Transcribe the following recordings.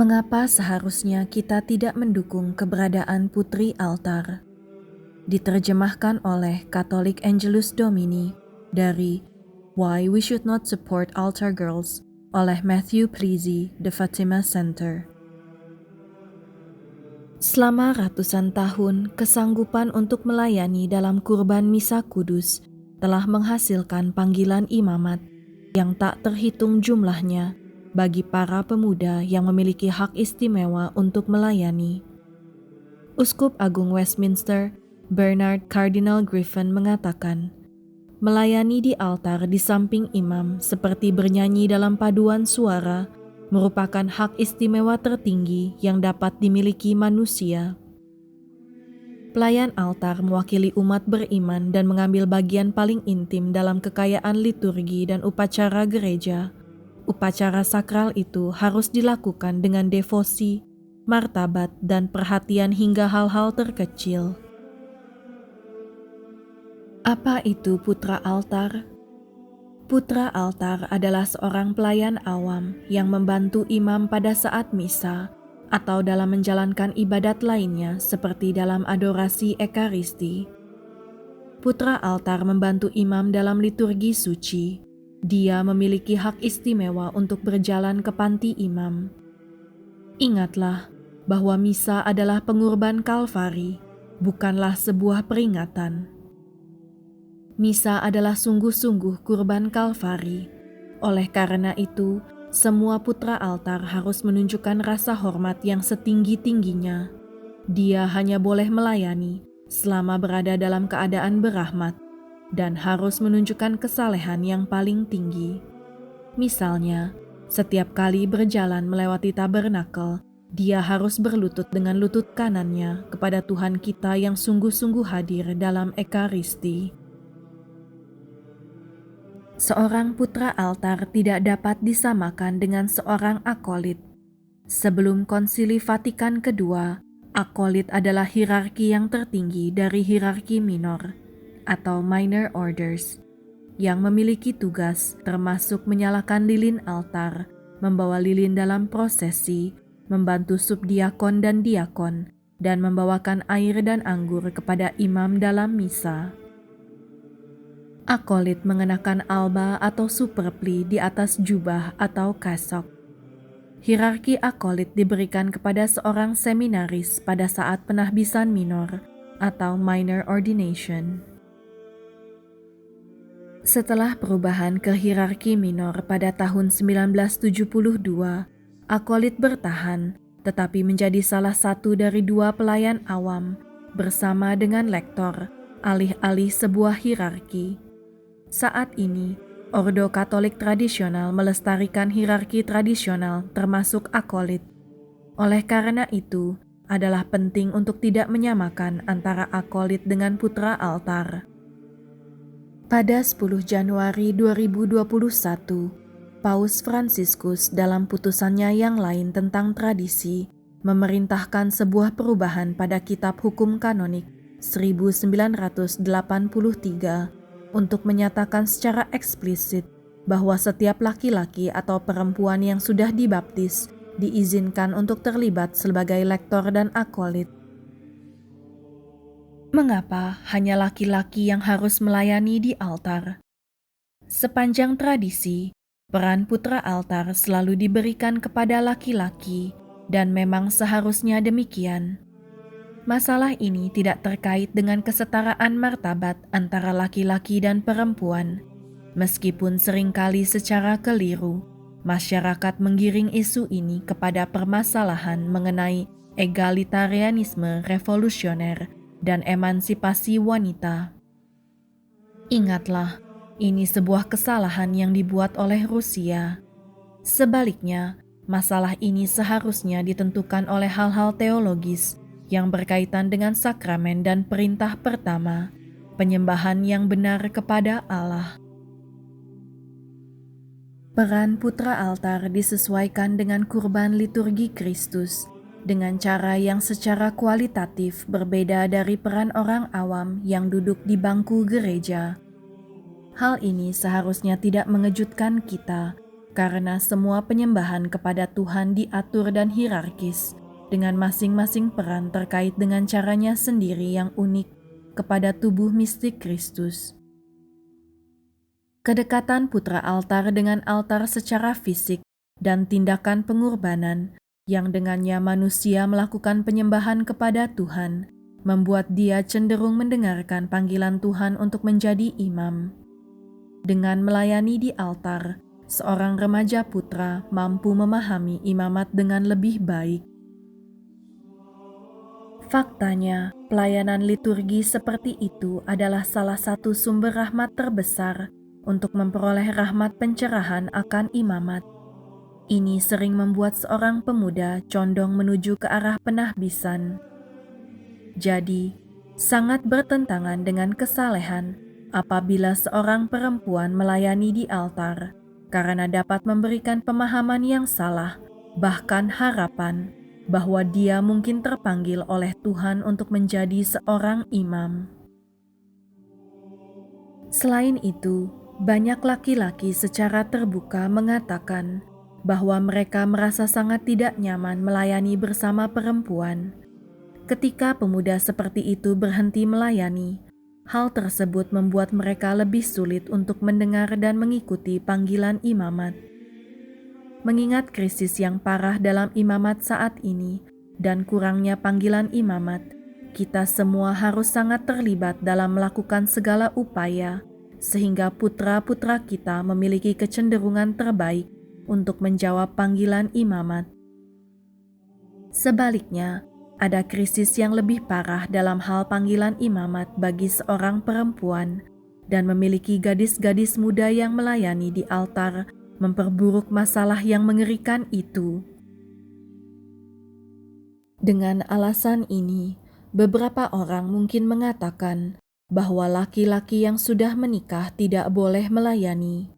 Mengapa seharusnya kita tidak mendukung keberadaan putri altar? Diterjemahkan oleh Catholic Angelus Domini dari Why We Should Not Support Altar Girls oleh Matthew Plizzi, The Fatima Center. Selama ratusan tahun, kesanggupan untuk melayani dalam kurban misa kudus telah menghasilkan panggilan imamat yang tak terhitung jumlahnya bagi para pemuda yang memiliki hak istimewa untuk melayani. Uskup Agung Westminster, Bernard Cardinal Griffin mengatakan, melayani di altar di samping imam seperti bernyanyi dalam paduan suara merupakan hak istimewa tertinggi yang dapat dimiliki manusia. Pelayan altar mewakili umat beriman dan mengambil bagian paling intim dalam kekayaan liturgi dan upacara gereja. Upacara sakral itu harus dilakukan dengan devosi, martabat, dan perhatian hingga hal-hal terkecil. Apa itu putra altar? Putra altar adalah seorang pelayan awam yang membantu imam pada saat misa atau dalam menjalankan ibadat lainnya seperti dalam adorasi ekaristi. Putra altar membantu imam dalam liturgi suci. Dia memiliki hak istimewa untuk berjalan ke panti imam. Ingatlah bahwa misa adalah pengorban Kalvari, bukanlah sebuah peringatan. Misa adalah sungguh-sungguh kurban Kalvari. Oleh karena itu, semua putra altar harus menunjukkan rasa hormat yang setinggi-tingginya. Dia hanya boleh melayani selama berada dalam keadaan berahmat dan harus menunjukkan kesalehan yang paling tinggi. Misalnya, setiap kali berjalan melewati tabernakel, dia harus berlutut dengan lutut kanannya kepada Tuhan kita yang sungguh-sungguh hadir dalam ekaristi. Seorang putra altar tidak dapat disamakan dengan seorang akolit. Sebelum Konsili Vatikan II, akolit adalah hierarki yang tertinggi dari hierarki minor atau minor orders yang memiliki tugas termasuk menyalakan lilin altar, membawa lilin dalam prosesi, membantu subdiakon dan diakon, dan membawakan air dan anggur kepada imam dalam misa. Akolit mengenakan alba atau superpli di atas jubah atau kasok. Hierarki akolit diberikan kepada seorang seminaris pada saat penahbisan minor atau minor ordination. Setelah perubahan ke hierarki minor pada tahun 1972, akolit bertahan tetapi menjadi salah satu dari dua pelayan awam bersama dengan lektor, alih-alih sebuah hierarki. Saat ini, Ordo Katolik tradisional melestarikan hierarki tradisional termasuk akolit. Oleh karena itu, adalah penting untuk tidak menyamakan antara akolit dengan putra altar. Pada 10 Januari 2021, Paus Fransiskus dalam putusannya yang lain tentang tradisi memerintahkan sebuah perubahan pada Kitab Hukum Kanonik 1983 untuk menyatakan secara eksplisit bahwa setiap laki-laki atau perempuan yang sudah dibaptis diizinkan untuk terlibat sebagai lektor dan akolit. Mengapa hanya laki-laki yang harus melayani di altar? Sepanjang tradisi, peran putra altar selalu diberikan kepada laki-laki dan memang seharusnya demikian. Masalah ini tidak terkait dengan kesetaraan martabat antara laki-laki dan perempuan, meskipun seringkali secara keliru, masyarakat menggiring isu ini kepada permasalahan mengenai egalitarianisme revolusioner dan emansipasi wanita. Ingatlah, ini sebuah kesalahan yang dibuat oleh Rusia. Sebaliknya, masalah ini seharusnya ditentukan oleh hal-hal teologis yang berkaitan dengan sakramen dan perintah pertama, penyembahan yang benar kepada Allah. Peran putra altar disesuaikan dengan kurban liturgi Kristus, dengan cara yang secara kualitatif berbeda dari peran orang awam yang duduk di bangku gereja. Hal ini seharusnya tidak mengejutkan kita, karena semua penyembahan kepada Tuhan diatur dan hierarkis, dengan masing-masing peran terkait dengan caranya sendiri yang unik kepada tubuh mistik Kristus. Kedekatan putra altar dengan altar secara fisik dan tindakan pengorbanan yang dengannya manusia melakukan penyembahan kepada Tuhan, membuat dia cenderung mendengarkan panggilan Tuhan untuk menjadi imam. Dengan melayani di altar, seorang remaja putra mampu memahami imamat dengan lebih baik. Faktanya, pelayanan liturgi seperti itu adalah salah satu sumber rahmat terbesar untuk memperoleh rahmat pencerahan akan imamat. Ini sering membuat seorang pemuda condong menuju ke arah penahbisan. Jadi, sangat bertentangan dengan kesalehan apabila seorang perempuan melayani di altar, karena dapat memberikan pemahaman yang salah, bahkan harapan, bahwa dia mungkin terpanggil oleh Tuhan untuk menjadi seorang imam. Selain itu, banyak laki-laki secara terbuka mengatakan bahwa mereka merasa sangat tidak nyaman melayani bersama perempuan. Ketika pemuda seperti itu berhenti melayani, hal tersebut membuat mereka lebih sulit untuk mendengar dan mengikuti panggilan imamat. Mengingat krisis yang parah dalam imamat saat ini dan kurangnya panggilan imamat, kita semua harus sangat terlibat dalam melakukan segala upaya sehingga putra-putra kita memiliki kecenderungan terbaik untuk menjawab panggilan imamat. Sebaliknya, ada krisis yang lebih parah dalam hal panggilan imamat bagi seorang perempuan, dan memiliki gadis-gadis muda yang melayani di altar memperburuk masalah yang mengerikan itu. Dengan alasan ini, beberapa orang mungkin mengatakan bahwa laki-laki yang sudah menikah tidak boleh melayani,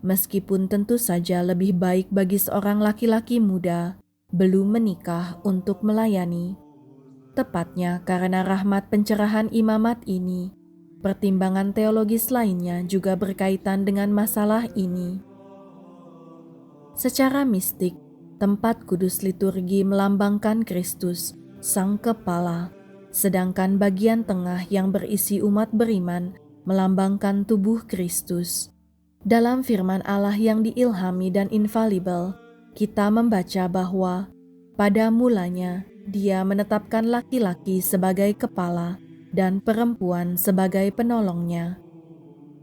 meskipun tentu saja lebih baik bagi seorang laki-laki muda belum menikah untuk melayani. Tepatnya karena rahmat pencerahan imamat ini, pertimbangan teologis lainnya juga berkaitan dengan masalah ini. Secara mistik, tempat kudus liturgi melambangkan Kristus, Sang Kepala, sedangkan bagian tengah yang berisi umat beriman melambangkan tubuh Kristus. Dalam firman Allah yang diilhami dan infalibel, kita membaca bahwa pada mulanya Dia menetapkan laki-laki sebagai kepala dan perempuan sebagai penolongnya.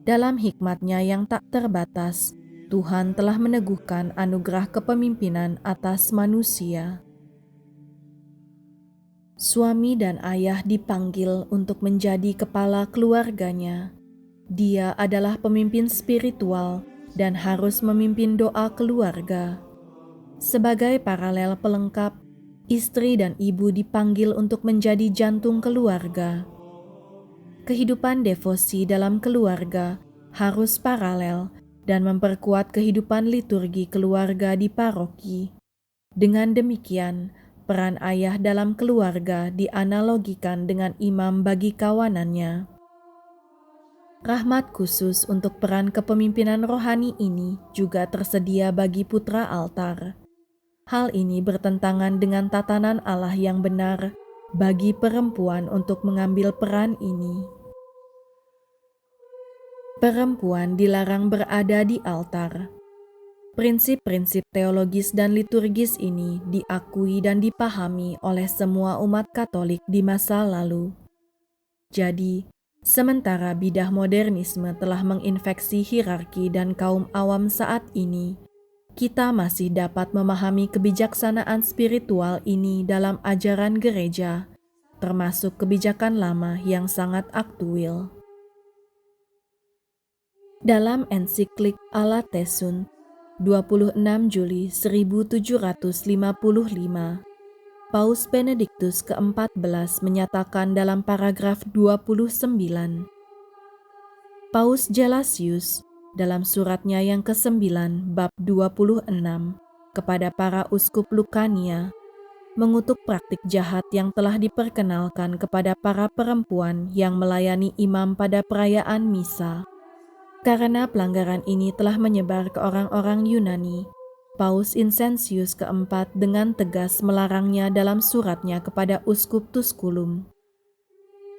Dalam hikmat-Nya yang tak terbatas, Tuhan telah meneguhkan anugerah kepemimpinan atas manusia. Suami dan ayah dipanggil untuk menjadi kepala keluarganya. Dia adalah pemimpin spiritual dan harus memimpin doa keluarga. Sebagai paralel pelengkap, istri dan ibu dipanggil untuk menjadi jantung keluarga. Kehidupan devosi dalam keluarga harus paralel dan memperkuat kehidupan liturgi keluarga di paroki. Dengan demikian, peran ayah dalam keluarga dianalogikan dengan imam bagi kawanannya. Rahmat khusus untuk peran kepemimpinan rohani ini juga tersedia bagi putra altar. Hal ini bertentangan dengan tatanan Allah yang benar bagi perempuan untuk mengambil peran ini. Perempuan dilarang berada di altar. Prinsip-prinsip teologis dan liturgis ini diakui dan dipahami oleh semua umat Katolik di masa lalu. Jadi, sementara bidah modernisme telah menginfeksi hierarki dan kaum awam saat ini, kita masih dapat memahami kebijaksanaan spiritual ini dalam ajaran gereja, termasuk kebijakan lama yang sangat aktual. Dalam ensiklik Alates Sunt, 26 Juli 1755, Paus Benediktus ke-14 menyatakan dalam paragraf 29, Paus Gelasius dalam suratnya yang ke-9 bab 26 kepada para uskup Lukania mengutuk praktik jahat yang telah diperkenalkan kepada para perempuan yang melayani imam pada perayaan misa. Karena pelanggaran ini telah menyebar ke orang-orang Yunani, Paus Insensius keempat dengan tegas melarangnya dalam suratnya kepada Uskup Tusculum.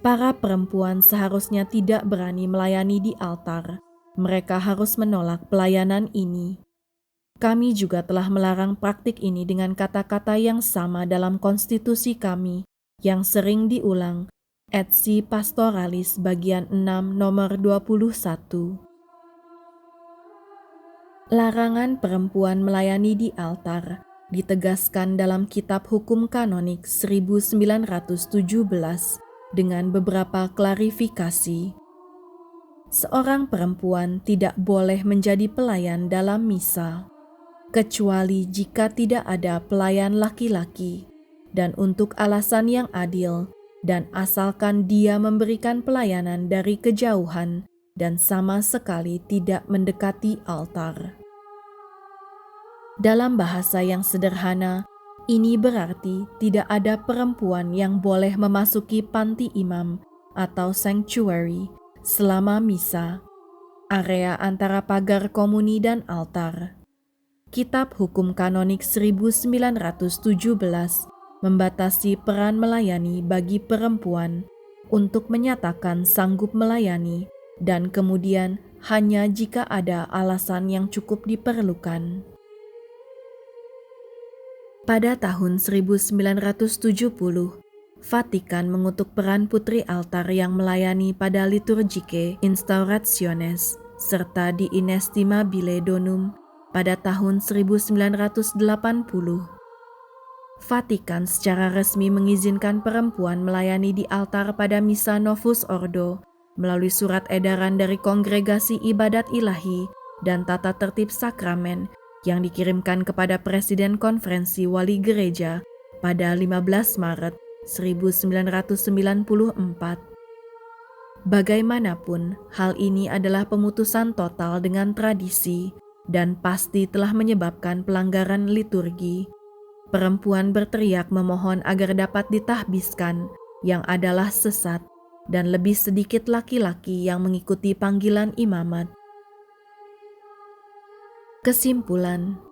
Para perempuan seharusnya tidak berani melayani di altar. Mereka harus menolak pelayanan ini. Kami juga telah melarang praktik ini dengan kata-kata yang sama dalam konstitusi kami yang sering diulang, Etsi Pastoralis bagian 6 nomor 21. Larangan perempuan melayani di altar ditegaskan dalam Kitab Hukum Kanonik 1917 dengan beberapa klarifikasi. Seorang perempuan tidak boleh menjadi pelayan dalam misa, kecuali jika tidak ada pelayan laki-laki, dan untuk alasan yang adil, dan asalkan dia memberikan pelayanan dari kejauhan dan sama sekali tidak mendekati altar. Dalam bahasa yang sederhana, ini berarti tidak ada perempuan yang boleh memasuki panti imam atau sanctuary selama misa, area antara pagar komuni dan altar. Kitab Hukum Kanonik 1917 membatasi peran melayani bagi perempuan untuk menyatakan sanggup melayani dan kemudian hanya jika ada alasan yang cukup diperlukan. Pada tahun 1970, Vatikan mengutuk peran putri altar yang melayani pada liturgike instaurationes serta di inestimabile donum pada tahun 1980. Vatikan secara resmi mengizinkan perempuan melayani di altar pada Misa Novus Ordo melalui surat edaran dari Kongregasi Ibadat Ilahi dan Tata Tertib Sakramen yang dikirimkan kepada Presiden Konferensi Wali Gereja pada 15 Maret 1994. Bagaimanapun, hal ini adalah pemutusan total dengan tradisi dan pasti telah menyebabkan pelanggaran liturgi. Perempuan berteriak memohon agar dapat ditahbiskan, yang adalah sesat, dan lebih sedikit laki-laki yang mengikuti panggilan imamat. Kesimpulan,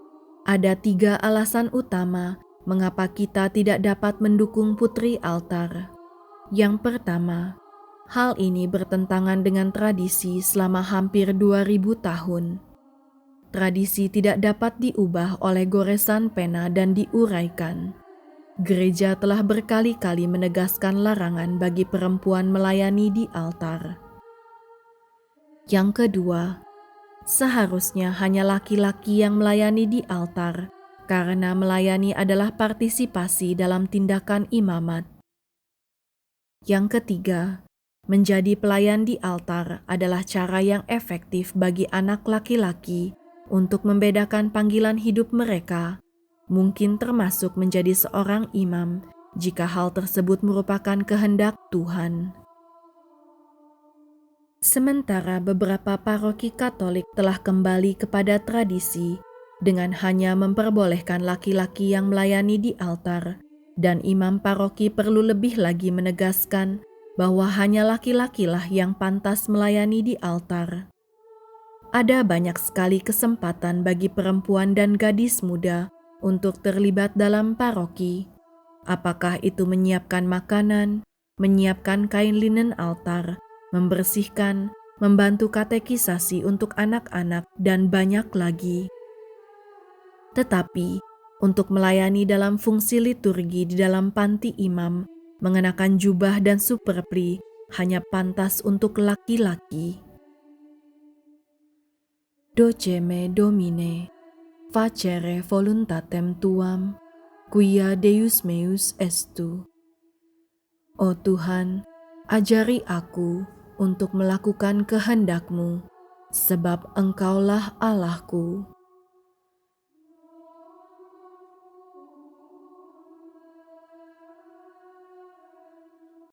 ada 3 alasan utama mengapa kita tidak dapat mendukung putri altar. Yang pertama, hal ini bertentangan dengan tradisi selama hampir 2000 tahun. Tradisi tidak dapat diubah oleh goresan pena dan diuraikan. Gereja telah berkali-kali menegaskan larangan bagi perempuan melayani di altar. Yang kedua, seharusnya hanya laki-laki yang melayani di altar, karena melayani adalah partisipasi dalam tindakan imamat. Yang ketiga, menjadi pelayan di altar adalah cara yang efektif bagi anak laki-laki untuk membedakan panggilan hidup mereka, mungkin termasuk menjadi seorang imam jika hal tersebut merupakan kehendak Tuhan. Sementara beberapa paroki Katolik telah kembali kepada tradisi dengan hanya memperbolehkan laki-laki yang melayani di altar, dan imam paroki perlu lebih lagi menegaskan bahwa hanya laki-lakilah yang pantas melayani di altar. Ada banyak sekali kesempatan bagi perempuan dan gadis muda untuk terlibat dalam paroki, apakah itu menyiapkan makanan, menyiapkan kain linen altar, membersihkan, membantu katekisasi untuk anak-anak, dan banyak lagi. Tetapi, untuk melayani dalam fungsi liturgi di dalam panti imam, mengenakan jubah dan superpli hanya pantas untuk laki-laki. Doceme Domine, facere voluntatem tuam, quia Deus meus estu. Oh Tuhan, ajari aku untuk melakukan kehendak-Mu, sebab Engkaulah Allahku.